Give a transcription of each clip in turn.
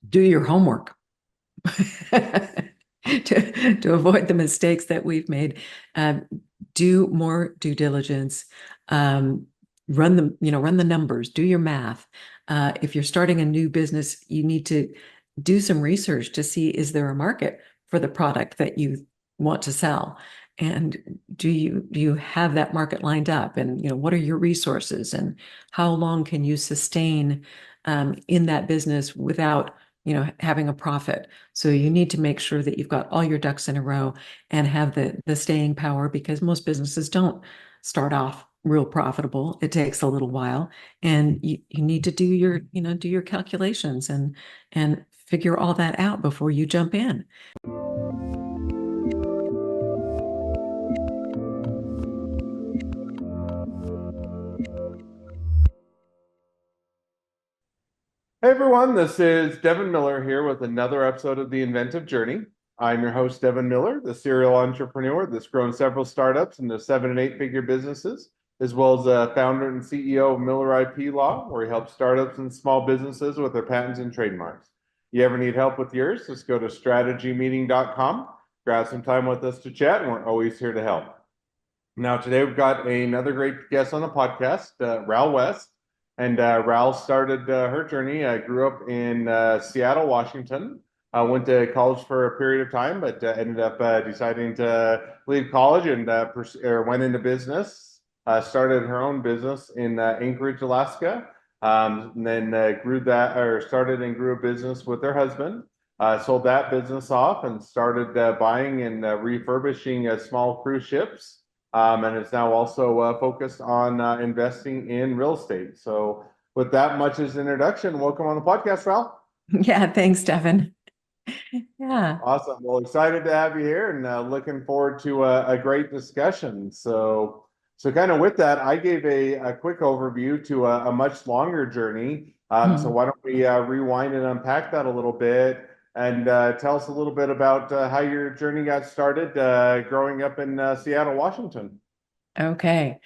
Do your homework to avoid the mistakes that we've made. Um, do more due diligence. Um, run the numbers. Do your math. If you're starting a new business, you need to do some research to see, is there a market for the product that you want to sell? And do you have that market lined up? And what are your resources, and how long can you sustain in that business without having a profit? So you need to make sure that you've got all your ducks in a row and have the staying power, because most businesses don't start off real profitable. It takes a little while, and you need to do your calculations and figure all that out before you jump in. Hey everyone, this is Devin Miller here with another episode of The Inventive Journey. I'm your host, Devin Miller, the serial entrepreneur that's grown several startups into 7 and 8 figure businesses, as well as a founder and CEO of Miller IP Law, where he helps startups and small businesses with their patents and trademarks. You ever need help with yours, just go to strategymeeting.com, grab some time with us to chat, and we're always here to help. Now, today we've got another great guest on the podcast, Ral West. And Ral started her journey. Grew up in Seattle, Washington. Went to college for a period of time, but ended up deciding to leave college and or went into business. Started her own business in Anchorage, Alaska. And then grew that, or started and grew a business with her husband. Sold that business off and started buying and refurbishing small cruise ships, and it's now also focused on investing in real estate. So, with that much as introduction, welcome on the podcast, Val. Yeah, thanks, Devin. Yeah. Awesome. Well, excited to have you here, and looking forward to a great discussion. So kind of with that, I gave a quick overview to a much longer journey. So Hmm. why don't we rewind and unpack that a little bit, and tell us a little bit about how your journey got started growing up in Seattle, Washington. Okay.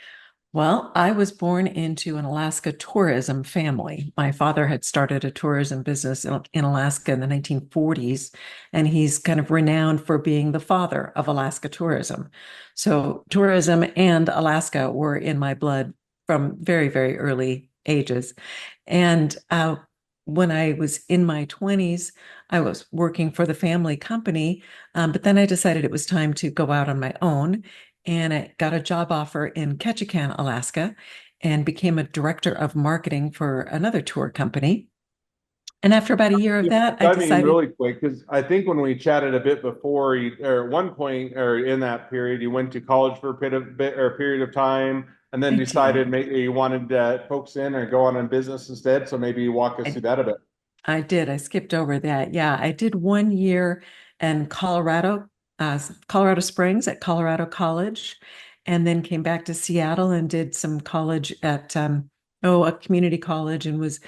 Well, I was born into an Alaska tourism family. My father had started a tourism business in Alaska in the 1940s, and he's kind of renowned for being the father of Alaska tourism. So, tourism and Alaska were in my blood from very, very early ages. And when I was in my 20s, I was working for the family company, but then I decided it was time to go out on my own, and I got a job offer in Ketchikan, Alaska, and became a director of marketing for another tour company. And after about a year of Yeah, that, I I mean, decided, really quick, because I think when we chatted a bit before, or at one point, or in that period, you went to college for a bit or a period of time, and then I decided did. maybe you wanted to focus in or go on in business instead. So maybe you walk us I, through that a bit. I did. I skipped over that. Yeah, I did 1 year in Colorado Springs at Colorado College, and then came back to Seattle and did some college at a community college, and was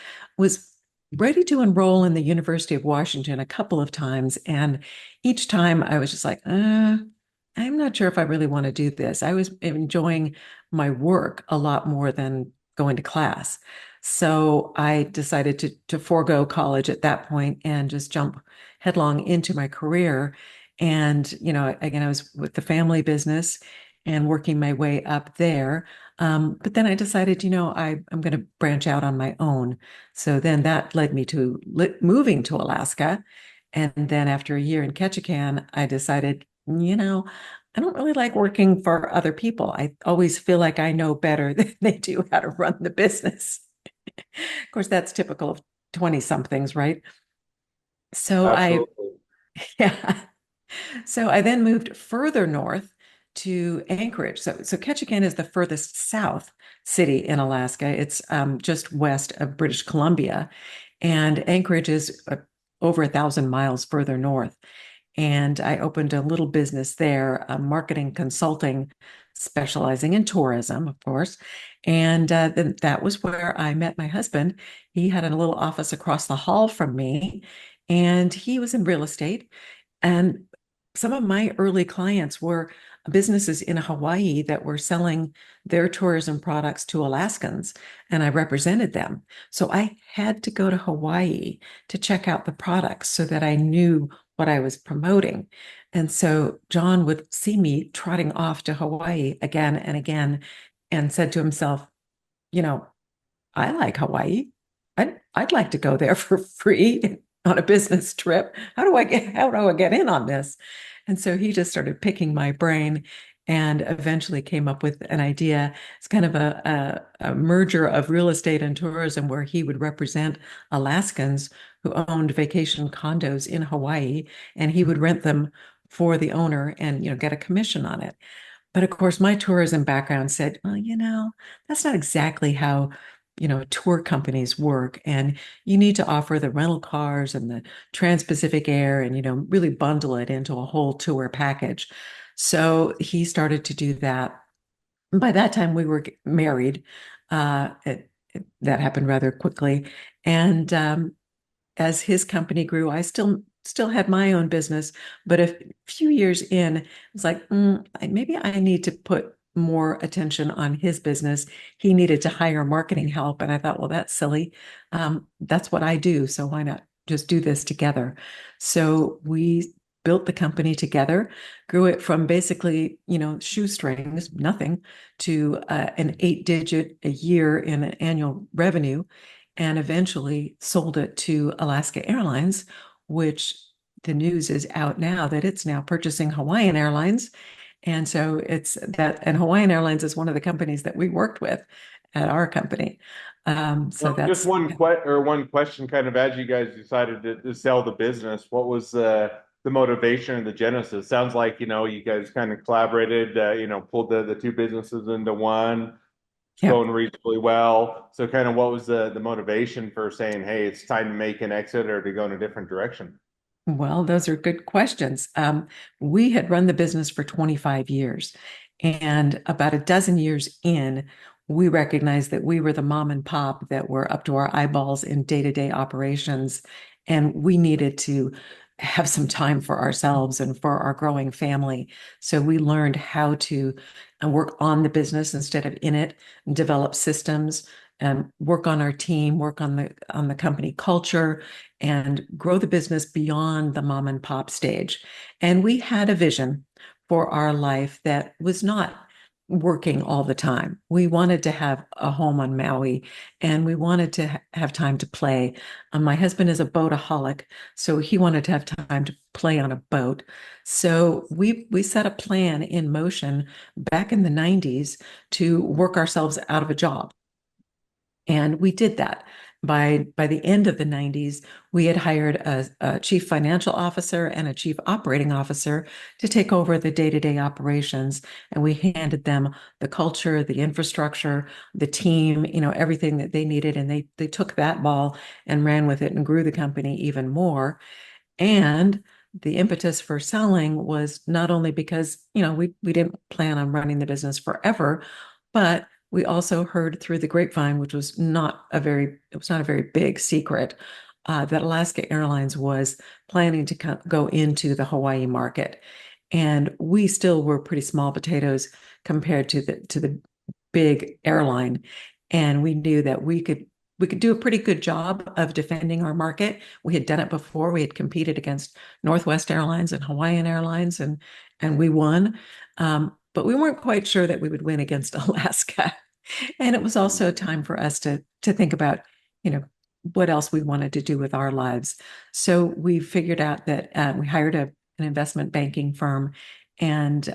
ready to enroll in the University of Washington a couple of times. And each time I was just like, I'm not sure if I really want to do this. I was enjoying my work a lot more than going to class. So I decided to forego college at that point and just jump headlong into my career. And, again, I was with the family business and working my way up there. But then I decided, I'm going to branch out on my own. So then that led me to moving to Alaska. And then after a year in Ketchikan, I decided, I don't really like working for other people. I always feel like I know better than they do how to run the business. Of course, that's typical of 20 somethings, right? So I, Absolutely. yeah. So I then moved further north to Anchorage. So Ketchikan is the furthest south city in Alaska. It's just west of British Columbia, and Anchorage is over 1,000 miles further north. And I opened a little business there, marketing consulting, specializing in tourism, of course. And then that was where I met my husband. He had a little office across the hall from me, and he was in real estate. And some of my early clients were businesses in Hawaii that were selling their tourism products to Alaskans, and I represented them. So I had to go to Hawaii to check out the products so that I knew what I was promoting. And so John would see me trotting off to Hawaii again and again and said to himself, you know, I like Hawaii. I'd like to go there for free on a business trip. How do I get in on this? And so he just started picking my brain and eventually came up with an idea. It's kind of a merger of real estate and tourism where he would represent Alaskans who owned vacation condos in Hawaii, and he would rent them for the owner and get a commission on it. But of course, my tourism background said, well, that's not exactly how, tour companies work. And you need to offer the rental cars and the Trans-Pacific Air and, really bundle it into a whole tour package. So he started to do that. By that time, we were married. That happened rather quickly. And as his company grew, I still had my own business, but a few years in, it's like maybe I need to put more attention on his business. He needed to hire marketing help, and I thought, well, that's silly. That's what I do, so why not just do this together? So we built the company together, grew it from basically, shoestrings, nothing, to an 8-digit a year in an annual revenue and eventually sold it to Alaska Airlines, which the news is out now that it's now purchasing Hawaiian Airlines. And so it's that, and Hawaiian Airlines is one of the companies that we worked with at our company. So Well, just that's, one question, kind of as you guys decided to sell the business, what was the motivation and the genesis? Sounds like you guys kind of collaborated, pulled the two businesses into one. It's yeah. going reasonably well. So, kind of what was the motivation for saying, "Hey, it's time to make an exit or to go in a different direction"? Well, those are good questions. We had run the business for 25 years, and about a dozen years in, we recognized that we were the mom and pop that were up to our eyeballs in day-to-day operations, and we needed to have some time for ourselves and for our growing family. So we learned how to work on the business instead of in it, and develop systems, and work on our team, work on the company culture and grow the business beyond the mom and pop stage. And we had a vision for our life that was not working all the time. We wanted to have a home on Maui and we wanted to have time to play. My husband is a boataholic, so he wanted to have time to play on a boat. So we set a plan in motion back in the 90s to work ourselves out of a job. And we did that. By the end of the 90s, we had hired a chief financial officer and a chief operating officer to take over the day-to-day operations. And we handed them the culture, the infrastructure, the team, everything that they needed. And they took that ball and ran with it and grew the company even more. And the impetus for selling was not only because, we didn't plan on running the business forever, but we also heard through the grapevine, which was it was not a very big secret, that Alaska Airlines was planning to go into the Hawaii market. And we still were pretty small potatoes compared to the big airline. And we knew that we could do a pretty good job of defending our market. We had done it before. We had competed against Northwest Airlines and Hawaiian Airlines, and we won. But we weren't quite sure that we would win against Alaska. And it was also time for us to think about, you know, what else we wanted to do with our lives. So we figured out that we hired an investment banking firm and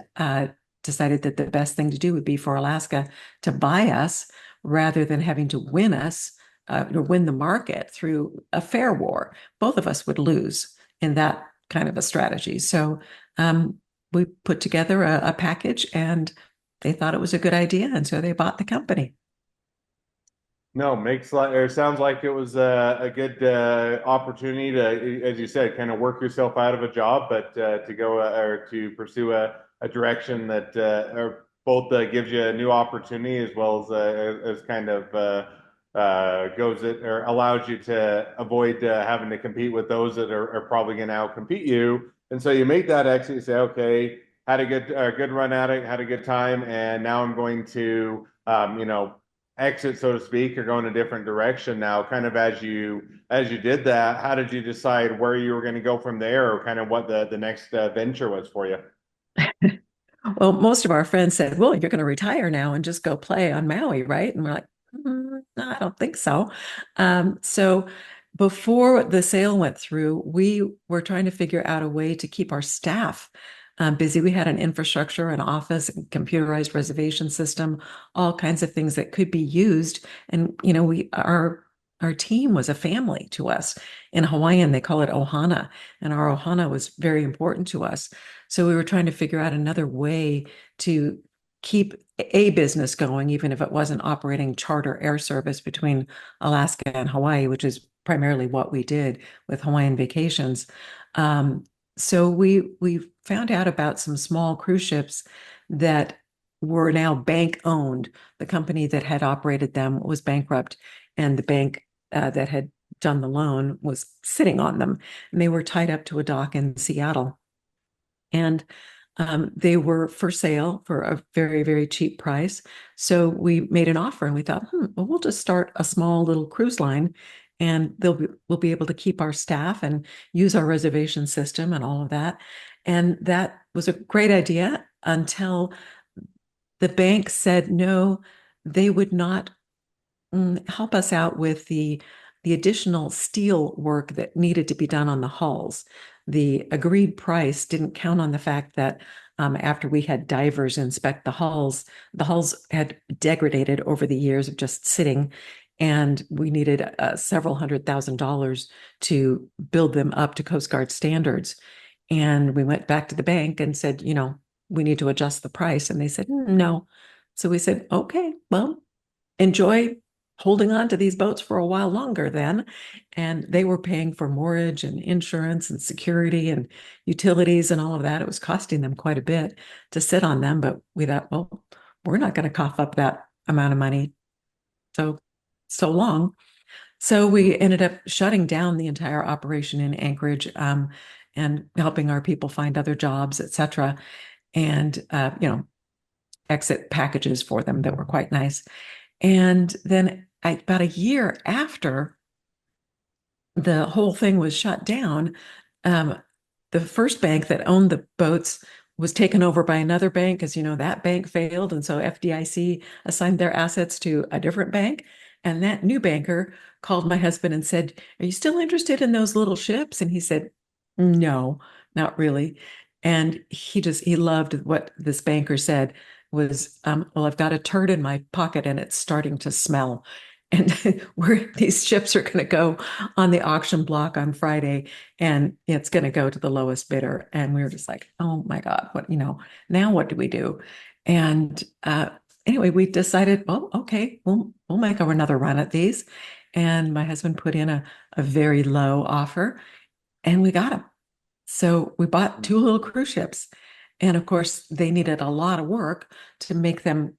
decided that the best thing to do would be for Alaska to buy us rather than having to win us or win the market through a fair war. Both of us would lose in that kind of a strategy. So we put together a package and they thought it was a good idea. And so they bought the company. No, makes like or sounds like it was a good opportunity to, as you said, kind of work yourself out of a job, but to go or to pursue a direction that or both gives you a new opportunity as well as kind of goes it or allows you to avoid having to compete with those that are probably going to outcompete you. And so you make that exit, you say, okay. had a good run at it, had a good time, and now I'm going to exit, so to speak, or go in a different direction now. Kind of as you did that, how did you decide where you were going to go from there, or kind of what the next venture was for you? Well, most of our friends said, well, you're going to retire now and just go play on Maui, right? And we're like, no, I don't think so. So before the sale went through, we were trying to figure out a way to keep our staff busy. We had an infrastructure, an office, a computerized reservation system, all kinds of things that could be used. And, our team was a family to us. In Hawaiian, they call it ohana, and our ohana was very important to us. So we were trying to figure out another way to keep a business going, even if it wasn't operating charter air service between Alaska and Hawaii, which is primarily what we did with Hawaiian Vacations. Um, so we found out about some small cruise ships that were now bank owned. The company that had operated them was bankrupt, and the bank that had done the loan was sitting on them, and they were tied up to a dock in Seattle. And they were for sale for a very, very cheap price. So we made an offer and we thought, well, we'll just start a small little cruise line and we'll be able to keep our staff and use our reservation system and all of that. And that was a great idea until the bank said no, they would not help us out with the additional steel work that needed to be done on the hulls. The agreed price didn't count on the fact that after we had divers inspect the hulls had degraded over the years of just sitting, and we needed several $100,000 to build them up to Coast Guard standards. And we went back to the bank and said, we need to adjust the price. And they said, no. So we said, okay, well, enjoy holding on to these boats for a while longer then. And they were paying for mortgage and insurance and security and utilities and all of that. It was costing them quite a bit to sit on them. But we thought, well, we're not going to cough up that amount of money so so long. So we ended up shutting down the entire operation in Anchorage, and helping our people find other jobs, et cetera, and exit packages for them that were quite nice. And then about a year after the whole thing was shut down, um, the first bank that owned the boats was taken over by another bank because, that bank failed. And so FDIC assigned their assets to a different bank. And that new banker called my husband and said, are you still interested in those little ships? And he said, no, not really. And he loved what this banker said was, well, I've got a turd in my pocket and it's starting to smell. And where these ships are going to go on the auction block on Friday, and it's going to go to the lowest bidder. And we were just like, oh my God, now what do we do? And anyway, we decided, well, okay, we'll make another run at these. And my husband put in a very low offer, and we got them. So we bought two little cruise ships. And of course, they needed a lot of work to make them,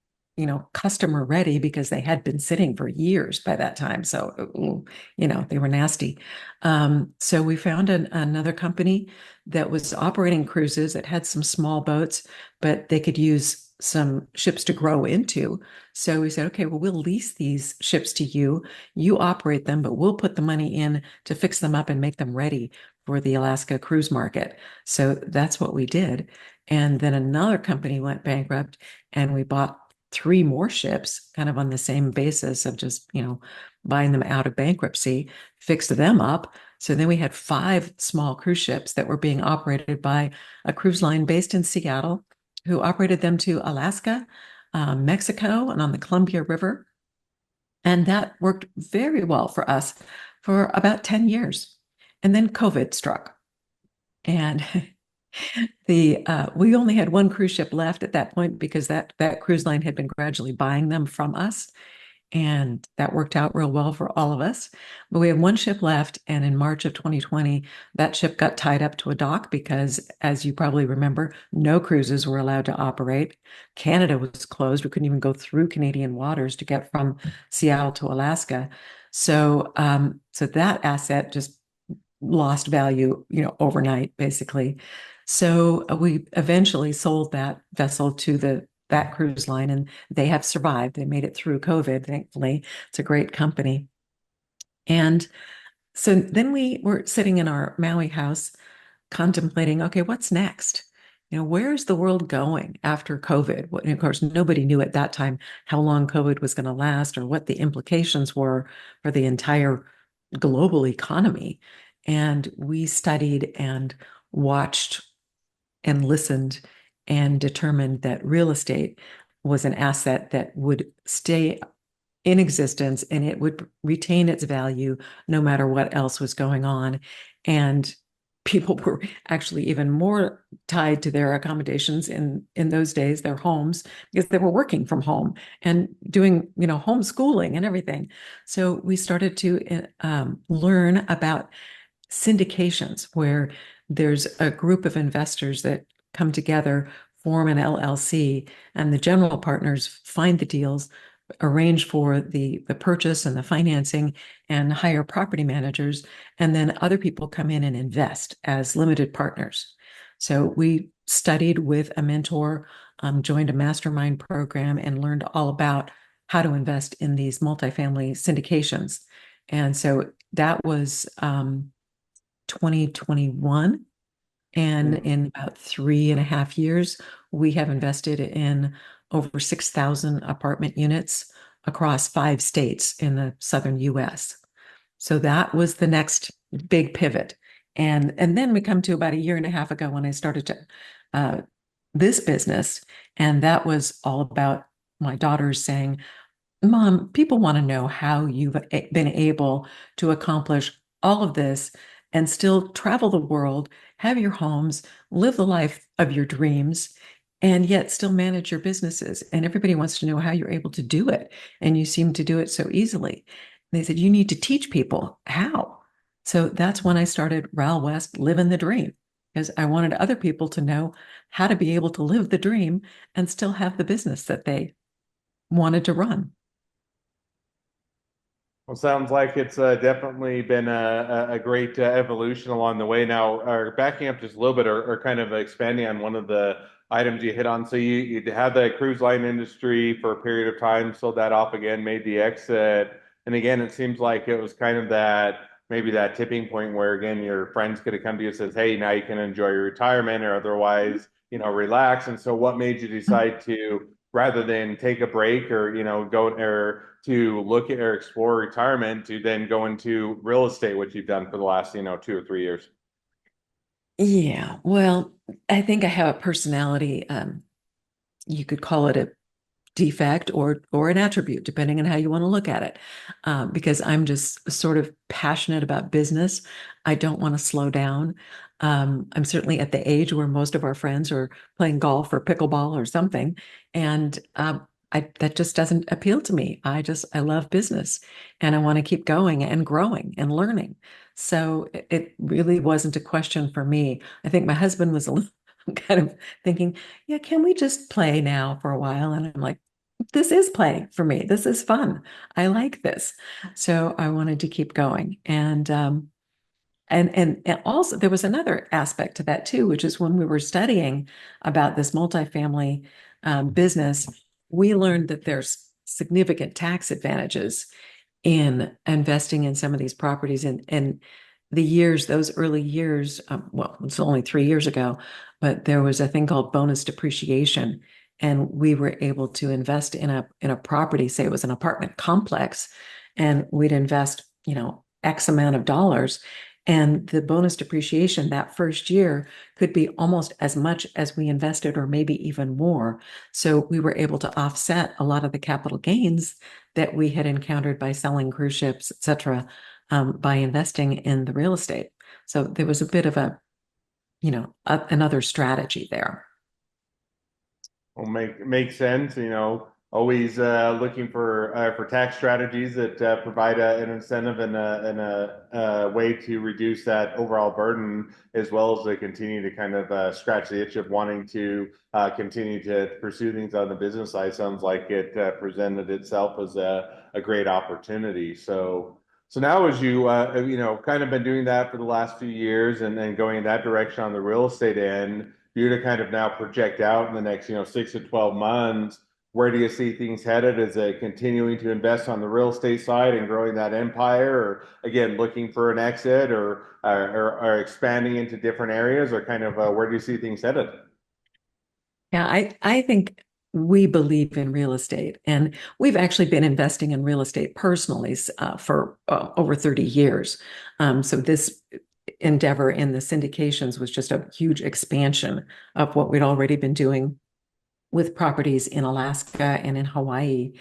customer ready because they had been sitting for years by that time. So, they were nasty. So we found another company that was operating cruises that had some small boats, but they could use some ships to grow into. So we said, okay, well, we'll lease these ships to you. You operate them, but we'll put the money in to fix them up and make them ready for the Alaska cruise market. So that's what we did. And then another company went bankrupt, and we bought three more ships kind of on the same basis of just, buying them out of bankruptcy, fixed them up. So then we had five small cruise ships that were being operated by a cruise line based in Seattle, who operated them to Alaska, Mexico, and on the Columbia River. And that worked very well for us for about 10 years. And then COVID struck. And the we only had one cruise ship left at that point because that cruise line had been gradually buying them from us, and that worked out real well for all of us. But we had one ship left, and in March of 2020, that ship got tied up to a dock because, as you probably remember, no cruises were allowed to operate. Canada was closed. We couldn't even go through Canadian waters to get from Seattle to Alaska. So that asset just lost value, overnight, basically. So we eventually sold that vessel to that cruise line, and they have survived. They made it through COVID, thankfully. It's a great company. And so then we were sitting in our Maui house contemplating, okay, what's next? Where's the world going after COVID? And of course, nobody knew at that time how long COVID was going to last or what the implications were for the entire global economy. And we studied and watched and listened and determined that real estate was an asset that would stay in existence and it would retain its value no matter what else was going on. And people were actually even more tied to their accommodations in those days, their homes, because they were working from home and doing, homeschooling and everything. So we started to learn about syndications where there's a group of investors that come together, form an LLC, and the general partners find the deals, arrange for the purchase and the financing, and hire property managers, and then other people come in and invest as limited partners. So we studied with a mentor, joined a mastermind program, and learned all about how to invest in these multifamily syndications. And so that was 2021. And Mhm. in about 3.5 years, we have invested in over 6,000 apartment units across 5 states in the southern US. So that was the next big pivot. And then we come to about a year and a half ago when I started to uh, this business. And that was all about my daughters saying, Mom, people want to know how you've been able to accomplish all of this and still travel the world, have your homes, live the life of your dreams, and yet still manage your businesses. And everybody wants to know how you're able to do it. And you seem to do it so easily. They said, you need to teach people how. So that's when I started Ral West Living the Dream, because I wanted other people to know how to be able to live the dream and still have the business that they wanted to run. Well, sounds like it's definitely been a great evolution along the way. Now, backing up just a little bit, or kind of expanding on one of the items you hit on. So you had the cruise line industry for a period of time, sold that off again, made the exit, and again, it seems like it was kind of that maybe that tipping point where again your friends could have come to you and says, "Hey, now you can enjoy your retirement, or otherwise, relax." And so, what made you decide to? Rather than take a break or go or to look at or explore retirement to then go into real estate, which you've done for the last 2 or 3 years. Yeah, well, I think I have a personality. You could call it a defect or an attribute, depending on how you want to look at it. Because I'm just sort of passionate about business. I don't want to slow down. I'm certainly at the age where most of our friends are playing golf or pickleball or something, and that just doesn't appeal to me. I love business, and I want to keep going and growing and learning. So it really wasn't a question for me. I think my husband was a little kind of thinking, yeah, can we just play now for a while? And I'm like, this is play for me. This is fun. I like this. So I wanted to keep going. And also there was another aspect to that too, which is when we were studying about this multifamily business, we learned that there's significant tax advantages in investing in some of these properties and the years, those early years, well, it's only 3 years ago, but there was a thing called bonus depreciation. And we were able to invest in a property, say it was an apartment complex, and we'd invest, X amount of dollars. And the bonus depreciation that first year could be almost as much as we invested, or maybe even more. So we were able to offset a lot of the capital gains that we had encountered by selling cruise ships, et cetera, by investing in the real estate. So there was a bit of another strategy there. Well, makes sense. Always looking for tax strategies that provide an incentive and a way to reduce that overall burden, as well as to continue to kind of scratch the itch of wanting to continue to pursue things on the business side. Sounds like it presented itself as a great opportunity. So now, as you kind of been doing that for the last few years, and then going in that direction on the real estate end, you to kind of now project out in the next 6 to 12 months. Where do you see things headed? Is it continuing to invest on the real estate side and growing that empire, or again looking for an exit, or expanding into different areas, or kind of where do you see things headed? Yeah, I think we believe in real estate, and we've actually been investing in real estate personally for over 30 years. So this endeavor in the syndications was just a huge expansion of what we'd already been doing with properties in Alaska and in Hawaii.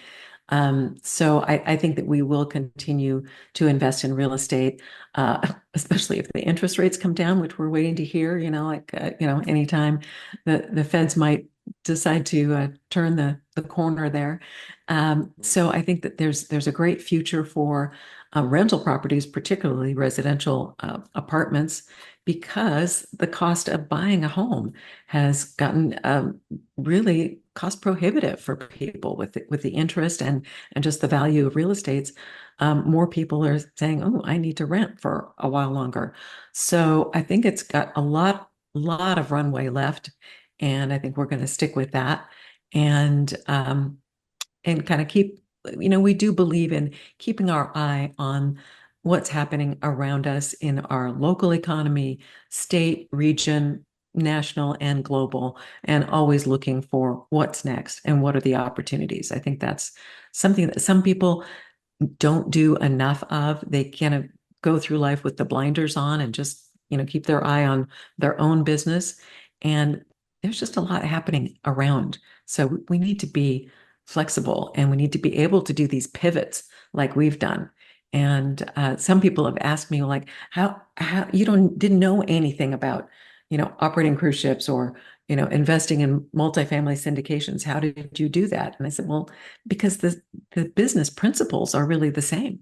So I think that we will continue to invest in real estate, especially if the interest rates come down, which we're waiting to hear, anytime the feds might decide to turn the corner there. So I think that there's a great future for rental properties, particularly residential apartments, because the cost of buying a home has gotten really cost prohibitive for people with the interest and just the value of real estates. More people are saying, "Oh, I need to rent for a while longer." So I think it's got a lot of runway left, and I think we're going to stick with that and kind of we do believe in keeping our eye on what's happening around us in our local economy, state, region, national, and global, and always looking for what's next and what are the opportunities. I think that's something that some people don't do enough of. They kind of go through life with the blinders on and just, keep their eye on their own business. And there's just a lot happening around. So we need to be flexible and we need to be able to do these pivots like we've done. And some people have asked me, like, how you didn't know anything about, operating cruise ships or, investing in multifamily syndications. How did you do that? And I said, well, because the business principles are really the same.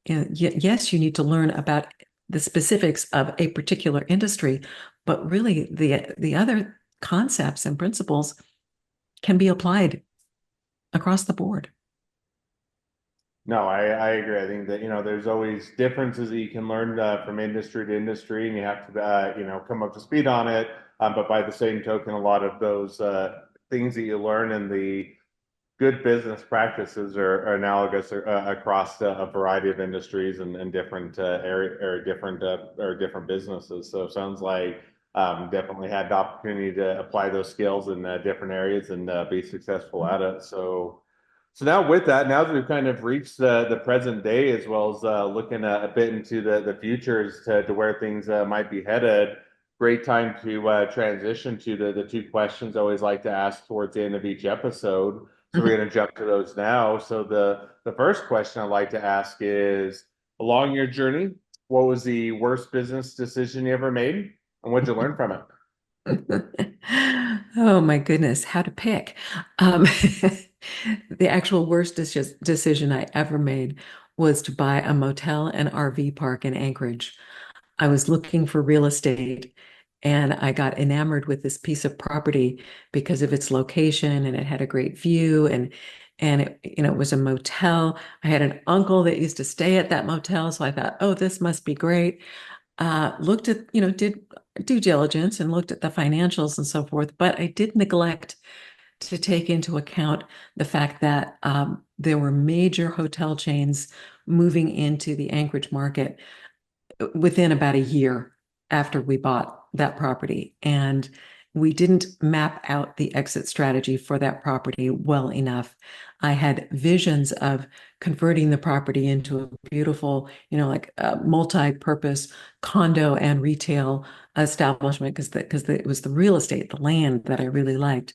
And yes, you need to learn about the specifics of a particular industry, but really the other concepts and principles can be applied across the board. No, I agree. I think that, there's always differences that you can learn from industry to industry, and you have to, come up to speed on it. But by the same token, a lot of those things that you learn in the good business practices are analogous across a variety of industries and different area or different businesses. So it sounds like definitely had the opportunity to apply those skills in different areas and be successful at it. So now with that, now that we've kind of reached the present day, as well as looking a bit into the futures to where things might be headed, great time to transition to the two questions I always like to ask towards the end of each episode. So we're going to jump to those now. So the first question I'd like to ask is, along your journey, what was the worst business decision you ever made, and what'd you learn from it? Oh my goodness, how to pick. Um, the actual worst decision I ever made was to buy a motel and RV park in Anchorage. I was looking for real estate and I got enamored with this piece of property because of its location and it had a great view and it was a motel. I had an uncle that used to stay at that motel, so I thought, oh, this must be great. Looked at, did due diligence and looked at the financials and so forth, but I did neglect to take into account the fact that there were major hotel chains moving into the Anchorage market within about a year after we bought that property. And we didn't map out the exit strategy for that property well enough. I had visions of converting the property into a beautiful, like a multi-purpose condo and retail establishment because it was the real estate, the land that I really liked.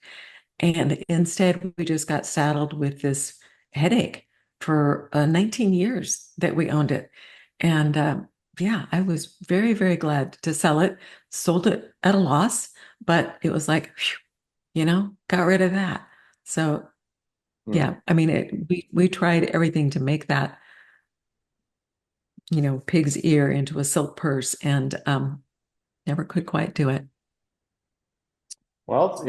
And instead, we just got saddled with this headache for 19 years that we owned it. And yeah, I was very, very glad to sell it, sold it at a loss, but it was like, phew, got rid of that. So Hmm. yeah, I mean, we tried everything to make that, pig's ear into a silk purse and never could quite do it. Well,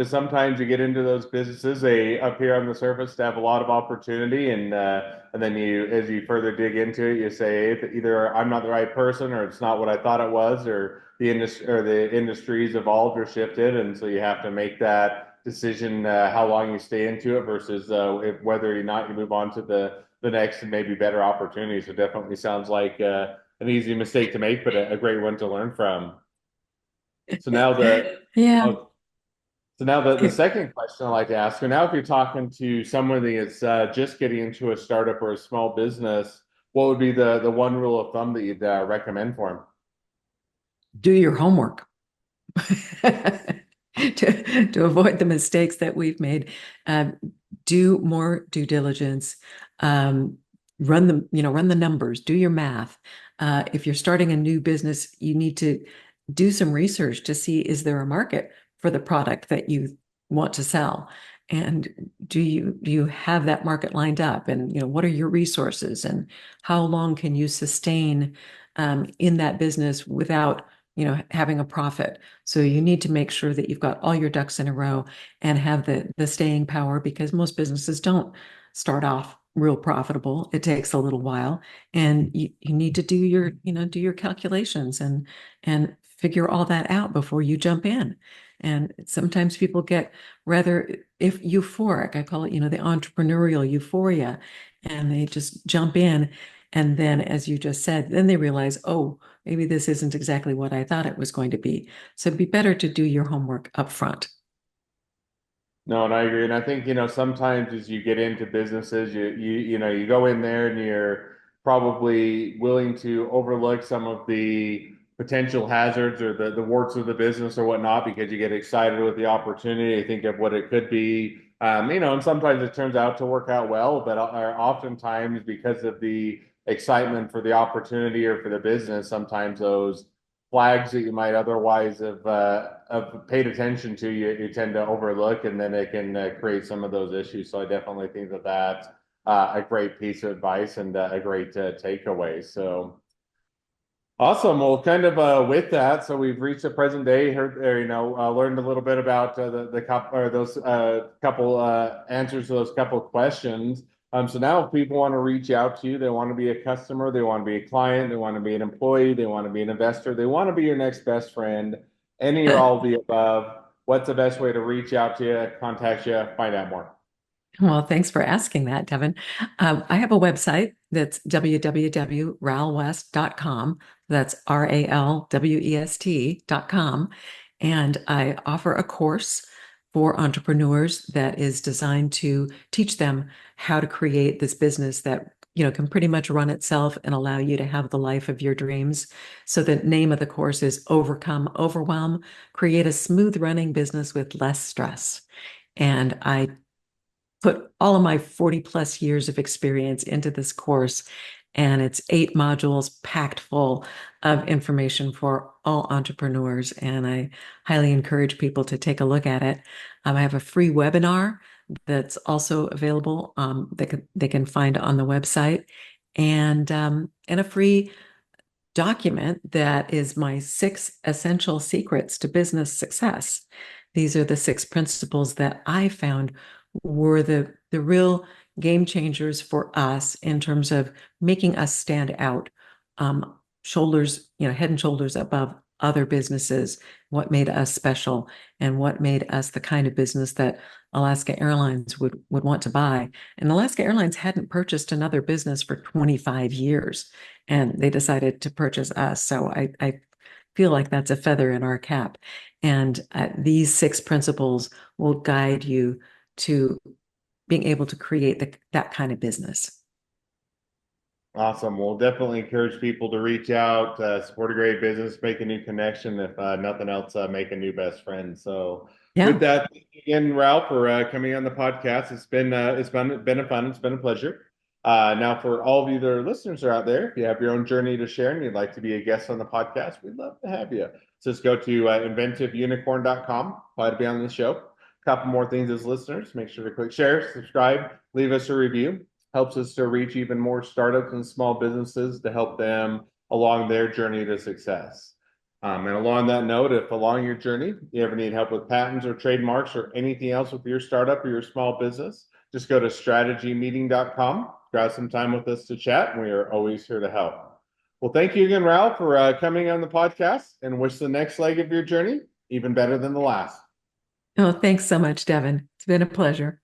sometimes you get into those businesses, they appear on the surface to have a lot of opportunity, and then as you further dig into it, you say either I'm not the right person, or it's not what I thought it was, or the industry's evolved or shifted, and so you have to make that decision how long you stay into it versus whether or not you move on to the next and maybe better opportunity. So definitely sounds like an easy mistake to make, but a great one to learn from. So now the Yeah. oh, So now the second question I like to ask, so now if you're talking to someone that's just getting into a startup or a small business, what would be the one rule of thumb that you'd recommend for Do your homework. To avoid the mistakes that we've made. Um, do more due diligence. Um, run the numbers, do your math. If you're starting a new business, you need to do some research to see, is there a market for the product that you want to sell? And do you have that market lined up? And what are your resources, and how long can you sustain in that business without having a profit? So you need to make sure that you've got all your ducks in a row and have the staying power, because most businesses don't start off real profitable. It takes a little while, and you need to do your calculations and figure all that out before you jump in. And sometimes people get rather if euphoric. I call it, the entrepreneurial euphoria, and they just jump in. And then, as you just said, then they realize, oh, maybe this isn't exactly what I thought it was going to be. So it'd be better to do your homework up front. No, and I agree. And I think, sometimes as you get into businesses, you go in there and you're probably willing to overlook some of the potential hazards or the warts of the business or whatnot because you get excited with the opportunity. Think of what it could be. And sometimes it turns out to work out well, but oftentimes because of the excitement for the opportunity or for the business, sometimes those flags that you might otherwise have paid attention to, you tend to overlook, and then it can create some of those issues. So I definitely think that that's a great piece of advice and a great takeaway. So awesome. Well, kind of with that, so we've reached the present day. Heard, learned a little bit about the couple or those couple answers to those couple questions. So now if people want to reach out to you, they want to be a customer, they want to be a client, they want to be an employee, they want to be an investor, they want to be your next best friend, any or all of the above. What's the best way to reach out to you, contact you, find out more? Well, thanks for asking that, Devin. I have a website that's www.ralwest.com. That's RALWEST.com. And I offer a course for entrepreneurs that is designed to teach them how to create this business that can pretty much run itself and allow you to have the life of your dreams. So the name of the course is Overcome Overwhelm, Create a Smooth Running Business with Less Stress. And I put all of my 40 plus years of experience into this course. And it's 8 modules packed full of information for all entrepreneurs. And I highly encourage people to take a look at it. I have a free webinar that's also available they can find on the website, and a free document that is my 6 essential secrets to business success. These are the 6 principles that I found were the real game changers for us in terms of making us stand out, shoulders, head and shoulders above other businesses, what made us special and what made us the kind of business that Alaska Airlines would want to buy. And Alaska Airlines hadn't purchased another business for 25 years, and they decided to purchase us. So I feel like that's a feather in our cap. And these 6 principles will guide you to being able to create that kind of business. Awesome. We'll definitely encourage people to reach out, support a great business, make a new connection. If nothing else, make a new best friend. So, with Yeah. that, thank you again, Ralph, for coming on the podcast. It's been a fun. It's been a pleasure. Now, for all of you that are listeners are out there, if you have your own journey to share and you'd like to be a guest on the podcast, we'd love to have you. So just go to inventiveunicorn.com. Apply to be on the show. A couple more things as listeners. Make sure to click share, subscribe, leave us a review. Helps us to reach even more startups and small businesses to help them along their journey to success. And along that note, if along your journey you ever need help with patents or trademarks or anything else with your startup or your small business, just go to strategymeeting.com, grab some time with us to chat, and we are always here to help. Well, thank you again, Ralph, for coming on the podcast, and wish the next leg of your journey even better than the last. Oh, thanks so much, Devin. It's been a pleasure.